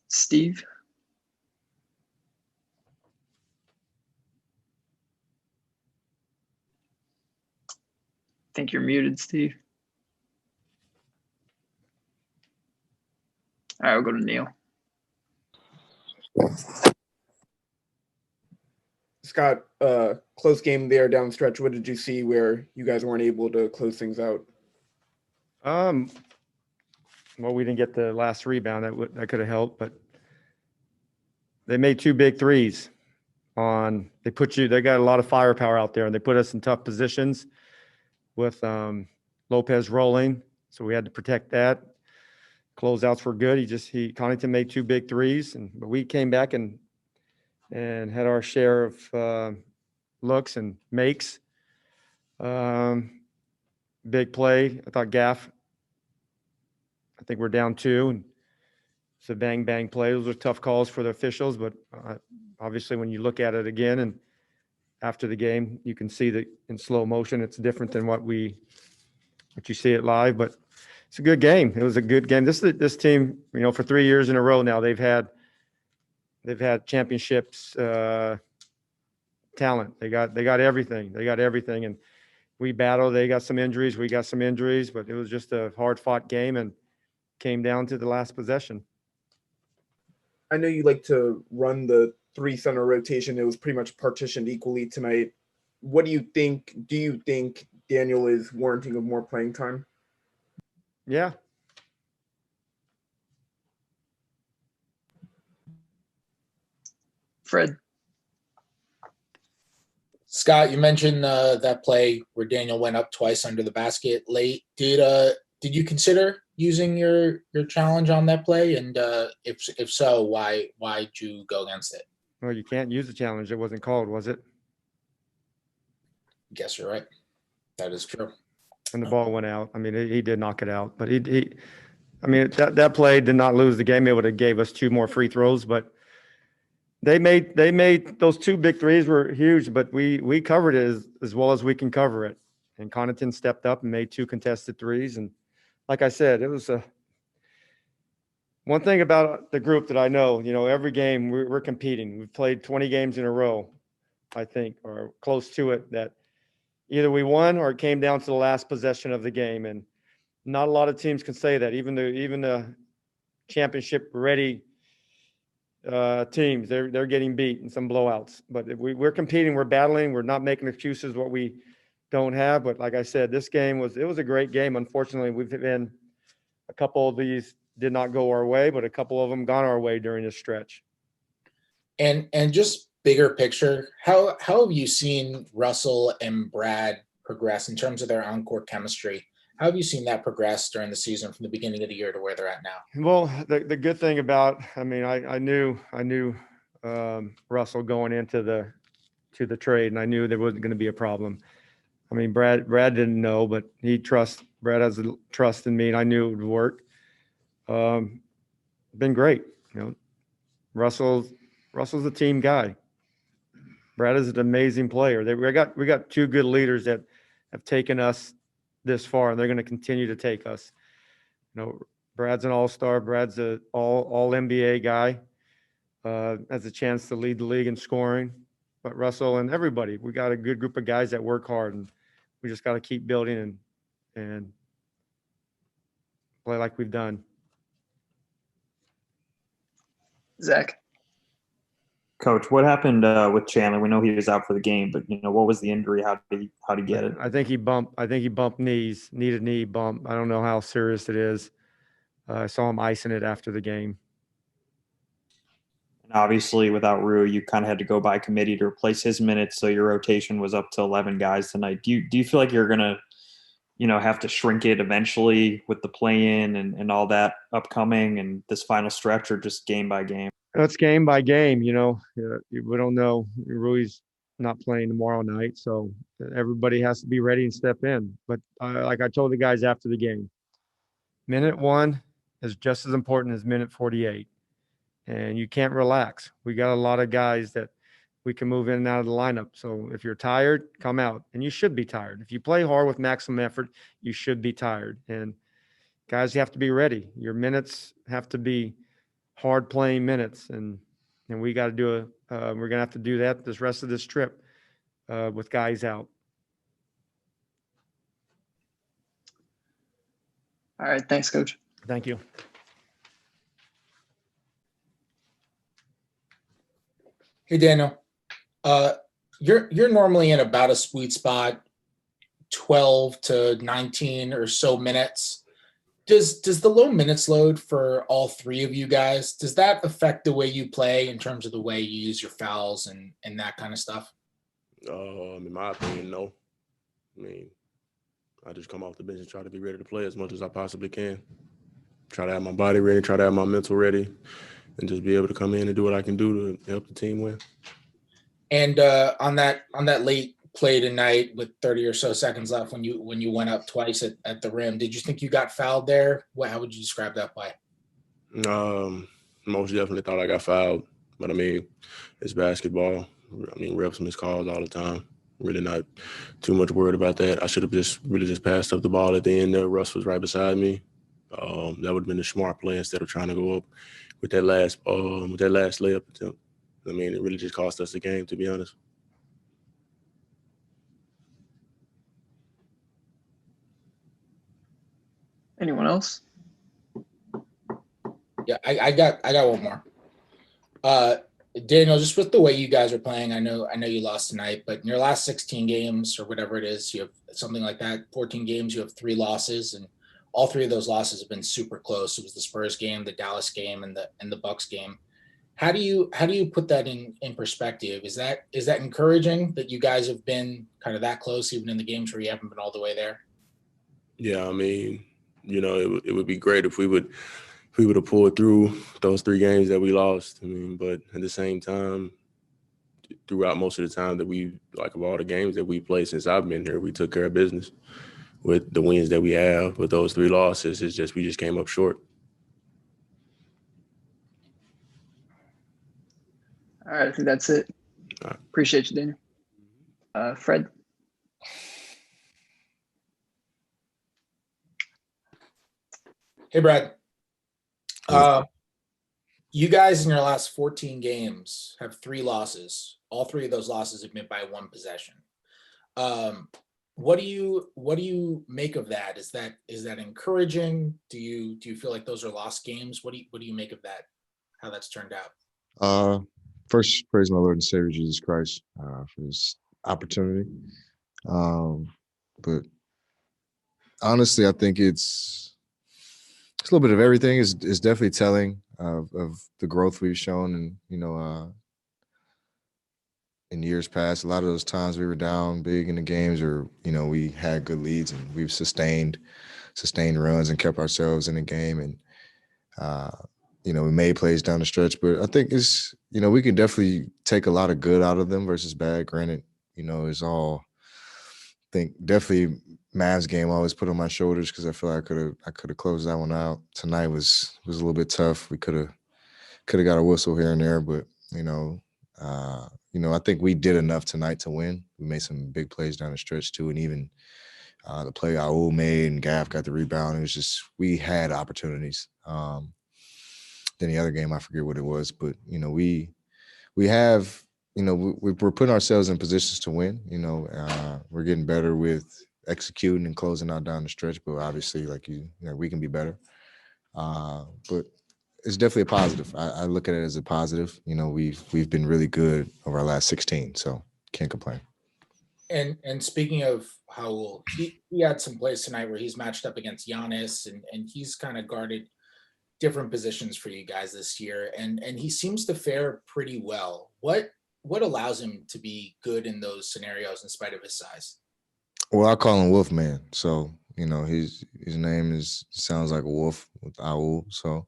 Steve? I think you're muted, Steve. All right, we'll go to Neil. Scott, close game there down the stretch. What did you see where you guys weren't able to close things out? Well, we didn't get the last rebound. That could have helped, but they made two big threes. They got a lot of firepower out there, and they put us in tough positions with Lopez rolling, so we had to protect that. Closeouts were good. Connaughton made two big threes, but we came back and had our share of looks and makes. Big play. I thought Gaff. I think we're down 2, and it's a bang play. Those are tough calls for the officials, but obviously when you look at it again and after the game, you can see that in slow motion it's different than what you see it live. But it's a good game. It was a good game. This team, for 3 years in a row now, they've had championships talent. They got everything. And we battled. They got some injuries. We got some injuries, but it was just a hard-fought game and came down to the last possession. I know you like to run the 3-center rotation. It was pretty much partitioned equally tonight. What do you think? Do you think Daniel is warranting of more playing time? Yeah. Fred? Scott, you mentioned that play where Daniel went up twice under the basket late. Did you consider using your challenge on that play? And if so, why'd you go against it? Well, you can't use the challenge. It wasn't called, was it? Guess you're right. That is true. And the ball went out. I mean, he did knock it out, but that play did not lose the game. It would have gave us 2 more free throws, but they made those 2 big threes were huge, but we covered it as well as we can cover it. And Connaughton stepped up and made 2 contested threes. And like I said, it was one thing about the group that I know, every game we're competing. We've played 20 games in a row, I think, or close to it, that either we won or it came down to the last possession of the game. And not a lot of teams can say that. Even the championship ready teams, they're getting beat in some blowouts. But we're competing, we're battling, we're not making excuses what we don't have. But like I said, this game was a great game. Unfortunately, we've been a couple of these did not go our way, but a couple of them gone our way during this stretch. And just bigger picture, how have you seen Russell and Brad progress in terms of their on-court chemistry? How have you seen that progress during the season from the beginning of the year to where they're at now? Well, the good thing about, I knew Russell going into the trade, and I knew there wasn't going to be a problem. Brad didn't know, but Brad has a trust in me, and I knew it would work. Been great. Russell's a team guy. Brad is an amazing player. We got 2 good leaders that have taken us this far, and they're going to continue to take us. Brad's an all-star. Brad's an all NBA guy. Has a chance to lead the league in scoring. But Russell and everybody, we got a good group of guys that work hard, and we just got to keep building and play like we've done. Zach? Coach, what happened with Chandler? We know he was out for the game, but what was the injury? How did he get it? I think he bumped knees, knee to knee bump. I don't know how serious it is. I saw him icing it after the game. And obviously, without Rui, you kind of had to go by committee to replace his minutes, so your rotation was up to 11 guys tonight. Do you feel like you're gonna, have to shrink it eventually with the play-in and all that upcoming and this final stretch, or just game by game? It's game by game. We don't know. Rui's not playing tomorrow night, so everybody has to be ready and step in. But like I told the guys after the game, minute 1 is just as important as minute 48, and you can't relax. We got a lot of guys that we can move in and out of the lineup. So if you're tired, come out, and you should be tired. If you play hard with maximum effort, you should be tired. And guys, you have to be ready. Your minutes have to be hard playing minutes, and we got to do we're gonna have to do that this rest of this trip with guys out. All right. Thanks, Coach. Thank you. Hey, Daniel. You're normally in about a sweet spot, 12 to 19 or so minutes. Does the low minutes load for all three of you guys, does that affect the way you play in terms of the way you use your fouls and that kind of stuff? In my opinion, no. I mean, I just come off the bench and try to be ready to play as much as I possibly can. Try to have my body ready, try to have my mental ready, and just be able to come in and do what I can do to help the team win. And on that late play tonight with 30 or so seconds left, when you went up twice at the rim, did you think you got fouled there? How would you describe that play? Most definitely thought I got fouled, but I mean, it's basketball. I mean, refs miss calls all the time. Really not too much worried about that. I should have just passed up the ball at the end there. Russ was right beside me. That would have been a smart play instead of trying to go up with that last layup attempt. I mean, it really just cost us the game, to be honest. Anyone else? Yeah, I got one more. Daniel, just with the way you guys are playing, I know you lost tonight, but in your last 16 games or whatever it is, you have something like that, 14 games, you have 3 losses, and all 3 of those losses have been super close. It was the Spurs game, the Dallas game, and the Bucks game. How do you put that in perspective? Is that encouraging that you guys have been kind of that close, even in the games where you haven't been all the way there? Yeah, I mean, it would be great if we would have pulled through those 3 games that we lost. I mean, but at the same time, throughout most of the time of all the games that we played since I've been here, we took care of business with the wins that we have. With those 3 losses, we just came up short. All right. I think that's it. All right. Appreciate you, Daniel. Fred. Hey, Brad. You guys in your last 14 games have 3 losses. All 3 of those losses have been by 1 possession. What do you make of that? Is that encouraging? Do you feel like those are lost games? What do you make of that? How that's turned out? First, praise my Lord and Savior Jesus Christ for this opportunity. But honestly, I think it's a little bit of everything. Is definitely telling of the growth we've shown, and in years past, a lot of those times we were down big in the games, or we had good leads, and we've sustained runs and kept ourselves in the game, and we made plays down the stretch. But I think it's we can definitely take a lot of good out of them versus bad. Granted, it's all. I think definitely Mavs game I always put on my shoulders because I feel like I could have closed that one out. Tonight was a little bit tough. We could have got a whistle here and there, but I think we did enough tonight to win. We made some big plays down the stretch too, and even the play Aul made and Gaff got the rebound. It was just we had opportunities. Then the other game I forget what it was, but we have. We're putting ourselves in positions to win. We're getting better with executing and closing out down the stretch. But obviously, we can be better. But it's definitely a positive. I look at it as a positive. We've been really good over our last 16, so can't complain. And speaking of Raul, he had some plays tonight where he's matched up against Giannis, and he's kind of guarded different positions for you guys this year, and he seems to fare pretty well. What allows him to be good in those scenarios in spite of his size? Well, I call him Wolfman. So, his name sounds like a wolf with Aul. So,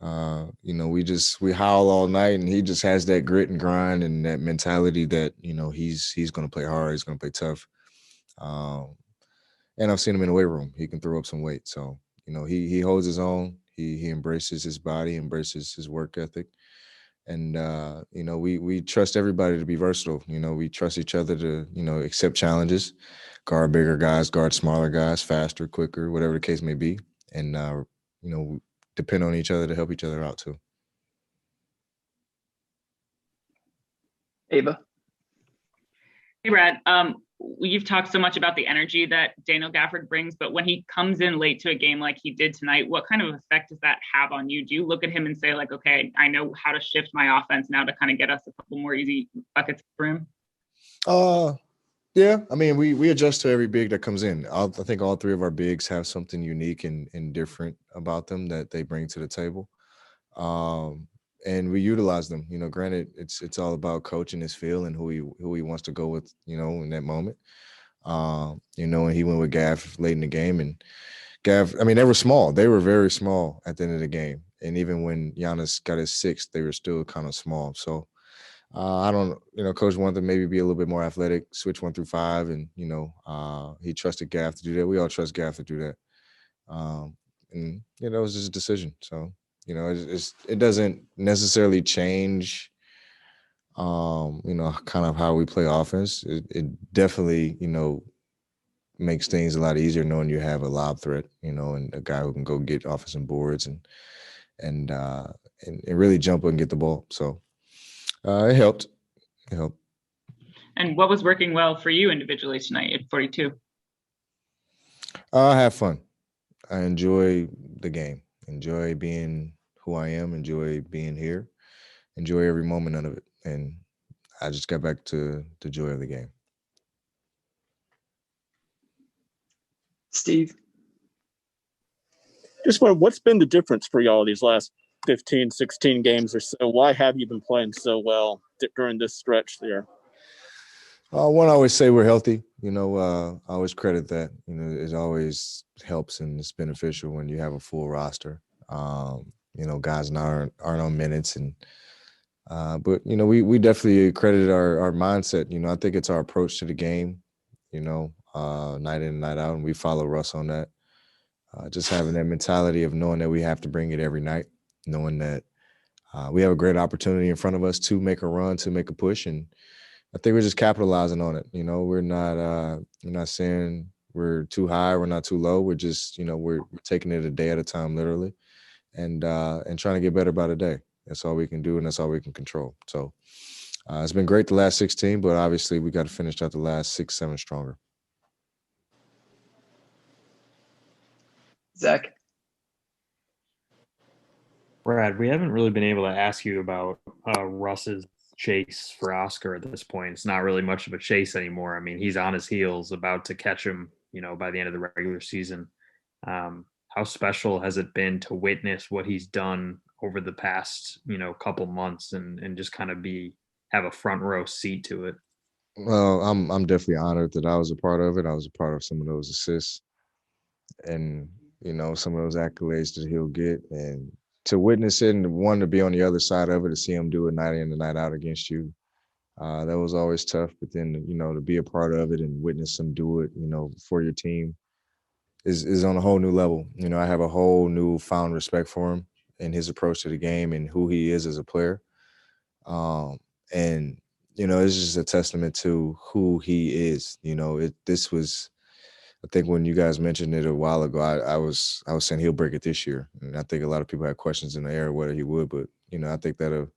we howl all night, and he just has that grit and grind and that mentality that, he's going to play hard. He's going to play tough. And I've seen him in the weight room. He can throw up some weight. So, he holds his own. He embraces his body, embraces his work ethic. And, we trust everybody to be versatile. We trust each other to, accept challenges, guard bigger guys, guard smaller guys, faster, quicker, whatever the case may be. And, depend on each other to help each other out too. Ava. Hey, Brad. You've talked so much about the energy that Daniel Gafford brings, but when he comes in late to a game like he did tonight, what kind of effect does that have on you? Do you look at him and say, like, okay, I know how to shift my offense now to kind of get us a couple more easy buckets for him? Yeah. I mean, we adjust to every big that comes in. I think all three of our bigs have something unique and different about them that they bring to the table. And we utilize them. You know, granted, it's all about coaching his feel and who he wants to go with, you know, in that moment. You know, and he went with Gaff late in the game, and Gaff, I mean, they were small. They were very small at the end of the game. And even when Giannis got his sixth, they were still kind of small. So I don't, you know, coach wanted to maybe be a little bit more athletic, switch 1 through 5, and you know, he trusted Gaff to do that. We all trust Gaff to do that. And you know, it was just a decision. So you know, it doesn't necessarily change, you know, kind of how we play offense. It definitely, you know, makes things a lot easier knowing you have a lob threat, you know, and a guy who can go get offensive boards and really jump and get the ball. So it helped. It helped. And what was working well for you individually tonight at 42? I have fun. I enjoy the game. Enjoy being who I am. Enjoy being here. Enjoy every moment of it. And I just got back to the joy of the game. Steve. Just what's been the difference for y'all these last 15, 16 games or so? Why have you been playing so well during this stretch there? One, I always say we're healthy. You know, I always credit that. You know, it always helps and it's beneficial when you have a full roster. You know, guys aren't on minutes, and but you know, we definitely credit our mindset. You know, I think it's our approach to the game. You know, night in and night out, and we follow Russ on that. Just having that mentality of knowing that we have to bring it every night, knowing that we have a great opportunity in front of us to make a run, to make a push, and I think we're just capitalizing on it. You know, we're not saying we're too high, we're not too low. We're just, you know, we're taking it a day at a time, literally, and trying to get better by the day. That's all we can do, and that's all we can control. So it's been great the last 16, but obviously we got to finish out the last 6, 7 stronger. Zach. Brad, we haven't really been able to ask you about Russ's chase for Oscar at this point. It's not really much of a chase anymore. I mean, he's on his heels, about to catch him, you know, by the end of the regular season. How special has it been to witness what he's done over the past, you know, couple months and just kind of have a front row seat to it? Well, I'm definitely honored that I was a part of it. I was a part of some of those assists and, you know, some of those accolades that he'll get, and to witness it and one to be on the other side of it, to see him do it night in and night out against you. That was always tough, but then, you know, to be a part of it and witness him do it, you know, for your team is on a whole new level. You know, I have a whole new found respect for him and his approach to the game and who he is as a player. And, you know, it's just a testament to who he is. You know, this was, I think when you guys mentioned it a while ago, I was saying he'll break it this year. And I think a lot of people had questions in the air whether he would, but, you know, I think that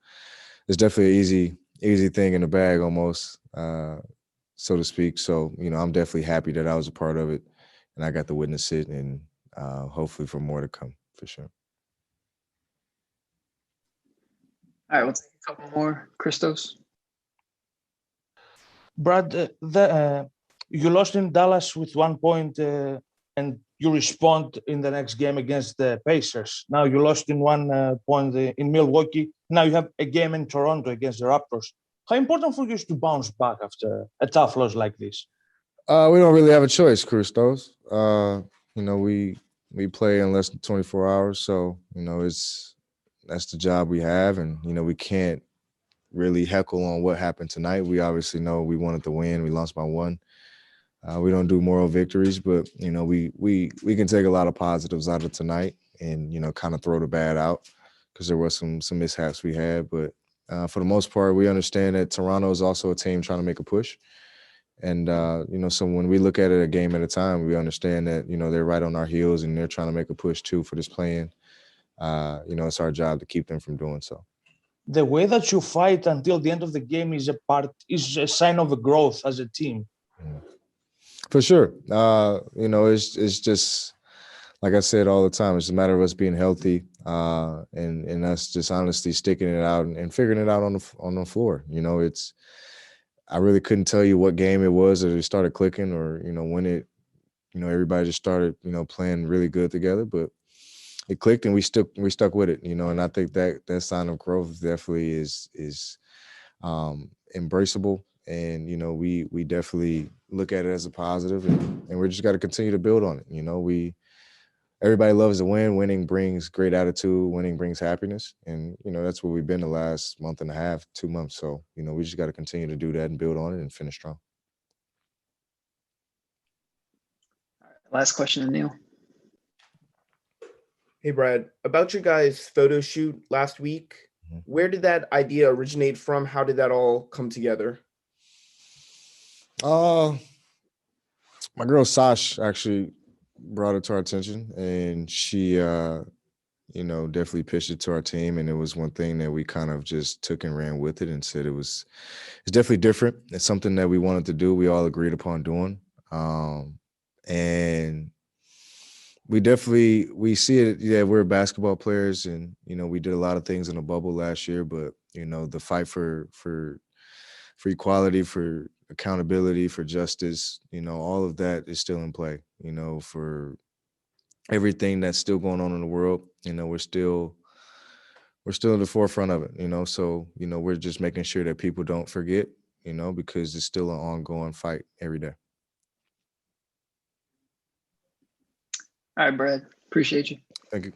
it's definitely an easy thing in the bag almost, so to speak. So, you know, I'm definitely happy that I was a part of it and I got to witness it, and hopefully for more to come for sure. All right, we'll take a couple more. Christos. Brad, you lost in Dallas with 1 point and you respond in the next game against the Pacers. Now you lost in 1 point in Milwaukee. Now you have a game in Toronto against the Raptors. How important for you is to bounce back after a tough loss like this? We don't really have a choice, Christos. You know, we play in less than 24 hours. So, you know, that's the job we have. And, you know, we can't really heckle on what happened tonight. We obviously know we wanted to win. We lost by 1. We don't do moral victories, but, you know, we can take a lot of positives out of tonight and, you know, kind of throw the bad out because there were some mishaps we had. But for the most part, we understand that Toronto is also a team trying to make a push. And, you know, so when we look at it a game at a time, we understand that, you know, they're right on our heels and they're trying to make a push too for this play-in. You know, it's our job to keep them from doing so. the way that you fight until the end of the game is a sign of a growth as a team. For sure. It's just like I said all the time, it's a matter of us being healthy and us just honestly sticking it out and figuring it out on the floor. I really couldn't tell you what game it was that it started clicking or, when it, everybody just started, playing really good together, but it clicked and we stuck with it, and I think that sign of growth definitely is embraceable. And, we definitely look at it as a positive and we just got to continue to build on it. Everybody loves to win. Winning brings great attitude. Winning brings happiness. And, that's what we've been the last month and a half, 2 months. So, we just got to continue to do that and build on it and finish strong. Last question, Neil. Hey, Brad, about your guys' photo shoot last week, where did that idea originate from? How did that all come together? My girl Sash actually brought it to our attention, and she, definitely pitched it to our team. And it was one thing that we kind of just took and ran with it and said it's definitely different. It's something that we wanted to do. We all agreed upon doing. And we see it. Yeah, we're basketball players and, we did a lot of things in the bubble last year, but, the fight for equality, for accountability, for justice, all of that is still in play, for everything that's still going on in the world. We're still in the forefront of it, so, we're just making sure that people don't forget, because it's still an ongoing fight every day. All right, Brad. Appreciate you. Thank you.